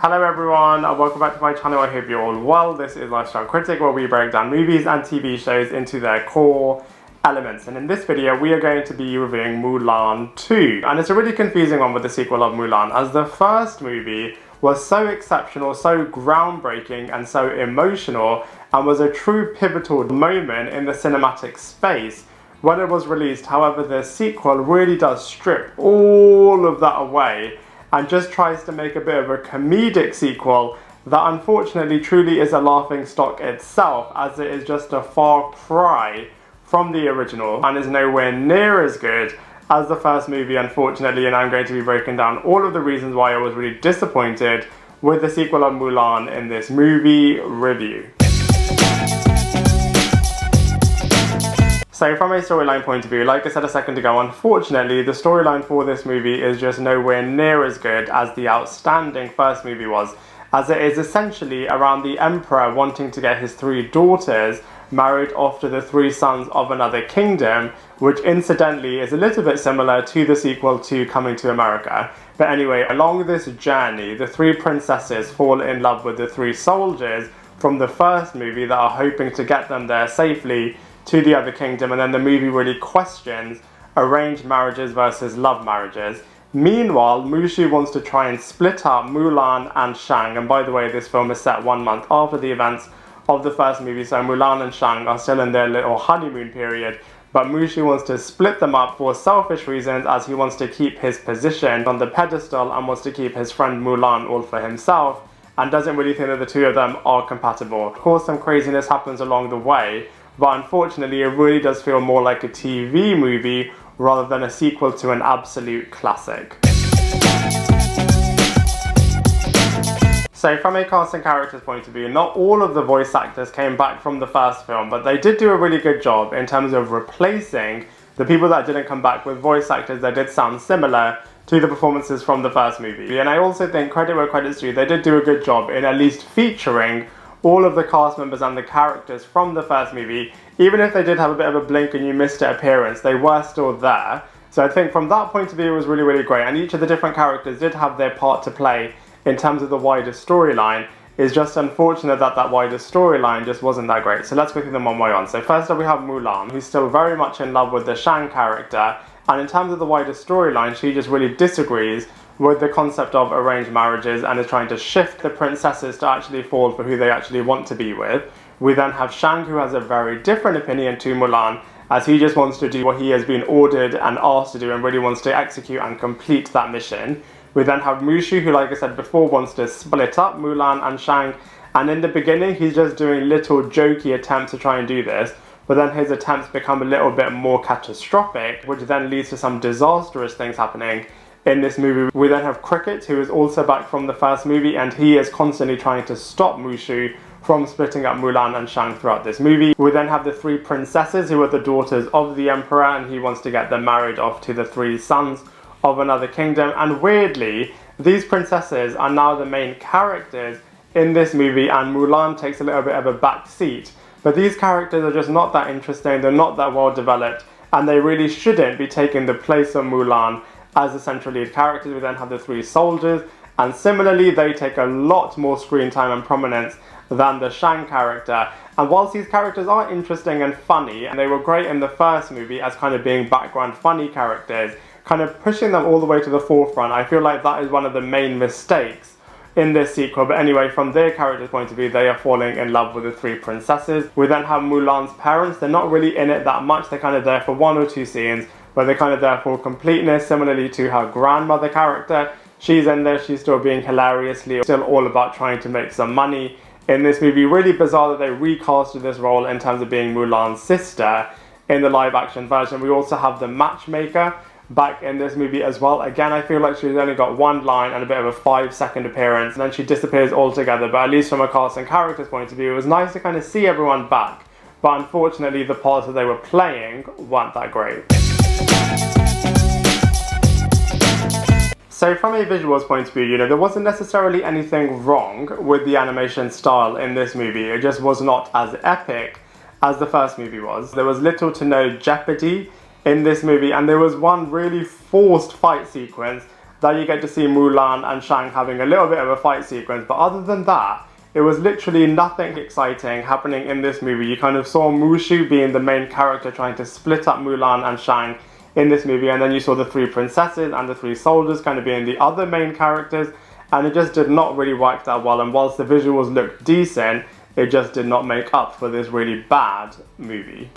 Hello everyone and welcome back to my channel. I hope you're all well. This is Lifestyle Critic, where we break down movies and TV shows into their core elements, and in this video we are going to be reviewing Mulan 2, and it's a really confusing one with the sequel of Mulan, as the first movie was so exceptional, so groundbreaking and so emotional, and was a true pivotal moment in the cinematic space when it was released. However, the sequel really does strip all of that away and just tries to make a bit of a comedic sequel that unfortunately truly is a laughing stock itself, as it is just a far cry from the original and is nowhere near as good as the first movie, unfortunately. And I'm going to be breaking down all of the reasons why I was really disappointed with the sequel of Mulan in this movie review. So from a storyline point of view, like I said a second ago, unfortunately the storyline for this movie is just nowhere near as good as the outstanding first movie was, as it is essentially around the emperor wanting to get his 3 daughters married off to the 3 sons of another kingdom, which incidentally is a little bit similar to the sequel to Coming to America. But anyway, along this journey, the 3 princesses fall in love with the 3 soldiers from the first movie that are hoping to get them there safely to the other kingdom, and then the movie really questions arranged marriages versus love marriages. Meanwhile, Mushu wants to try and split up Mulan and Shang, and by the way, this film is set 1 month after the events of the first movie, so Mulan and Shang are still in their little honeymoon period, but Mushu wants to split them up for selfish reasons, as he wants to keep his position on the pedestal and wants to keep his friend Mulan all for himself, and doesn't really think that the two of them are compatible. Of course, some craziness happens along the way, but unfortunately it really does feel more like a TV movie rather than a sequel to an absolute classic. So from a cast and characters point of view, not all of the voice actors came back from the first film, but they did do a really good job in terms of replacing the people that didn't come back with voice actors that did sound similar to the performances from the first movie. And I also think, credit where credit's due, they did do a good job in at least featuring all of the cast members and the characters from the first movie. Even if they did have a bit of a blink and you missed it appearance, they were still there. So I think from that point of view it was really, really great, and each of the different characters did have their part to play in terms of the wider storyline. It's just unfortunate that that wider storyline just wasn't that great. So let's go through them one by one. So first up we have Mulan, who's still very much in love with the Shang character, and in terms of the wider storyline, she just really disagrees with the concept of arranged marriages and is trying to shift the princesses to actually fall for who they actually want to be with. We then have Shang, who has a very different opinion to Mulan, as he just wants to do what he has been ordered and asked to do and really wants to execute and complete that mission. We then have Mushu, who, like I said before, wants to split up Mulan and Shang, and in the beginning he's just doing little jokey attempts to try and do this, but then his attempts become a little bit more catastrophic, which then leads to some disastrous things happening in this movie. We then have Cricket, who is also back from the first movie, and he is constantly trying to stop Mushu from splitting up Mulan and Shang throughout this movie. We then have the 3 princesses, who are the daughters of the emperor, and he wants to get them married off to the 3 sons of another kingdom. And weirdly, these princesses are now the main characters in this movie, and Mulan takes a little bit of a back seat. But these characters are just not that interesting, they're not that well developed, and they really shouldn't be taking the place of Mulan as the central lead characters. We then have the 3 soldiers, and similarly they take a lot more screen time and prominence than the Shang character. And whilst these characters are interesting and funny, and they were great in the first movie as kind of being background funny characters, kind of pushing them all the way to the forefront, I feel like that is one of the main mistakes in this sequel. But anyway, from their character's point of view, they are falling in love with the 3 princesses. We then have Mulan's parents. They're not really in it that much, they're kind of there for 1 or 2 scenes, but they're kind of there for completeness, similarly to her grandmother character. She's in there, she's still being hilariously still all about trying to make some money in this movie. Really bizarre that they recasted this role in terms of being Mulan's sister in the live action version. We also have the matchmaker back in this movie as well. Again, I feel like she's only got 1 line and a bit of a 5-second appearance, and then she disappears altogether. But at least from a cast and characters point of view, it was nice to kind of see everyone back, but unfortunately the parts that they were playing weren't that great. So from a visuals point of view, there wasn't necessarily anything wrong with the animation style in this movie. It just was not as epic as the first movie was. There was little to no jeopardy in this movie, and there was one really forced fight sequence that you get to see Mulan and Shang having a little bit of a fight sequence, but other than that, it was literally nothing exciting happening in this movie. You kind of saw Mushu being the main character trying to split up Mulan and Shang in this movie, and then you saw the three princesses and the three soldiers kind of being the other main characters, and it just did not really work that well. And whilst the visuals looked decent, it just did not make up for this really bad movie.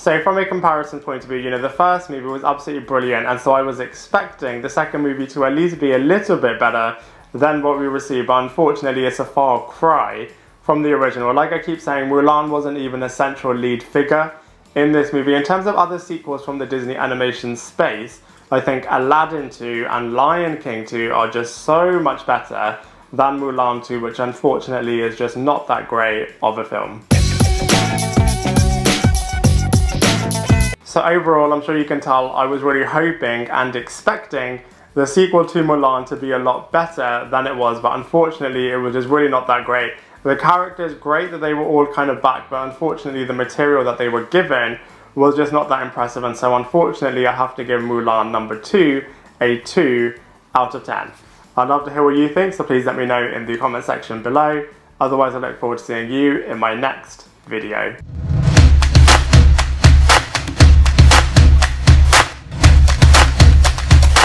So from a comparison point of view, you know, the first movie was absolutely brilliant, and so I was expecting the second movie to at least be a little bit better than what we received, but unfortunately it's a far cry from the original. Like I keep saying, Mulan wasn't even a central lead figure in this movie. In terms of other sequels from the Disney animation space, I think Aladdin 2 and Lion King 2 are just so much better than Mulan 2, which unfortunately is just not that great of a film. So overall, I'm sure you can tell I was really hoping and expecting the sequel to Mulan to be a lot better than it was, but unfortunately it was just really not that great. The characters, great that they were all kind of back, but unfortunately the material that they were given was just not that impressive, and so unfortunately I have to give Mulan number 2 a 2 out of 10. I'd love to hear what you think, so please let me know in the comment section below. Otherwise I look forward to seeing you in my next video.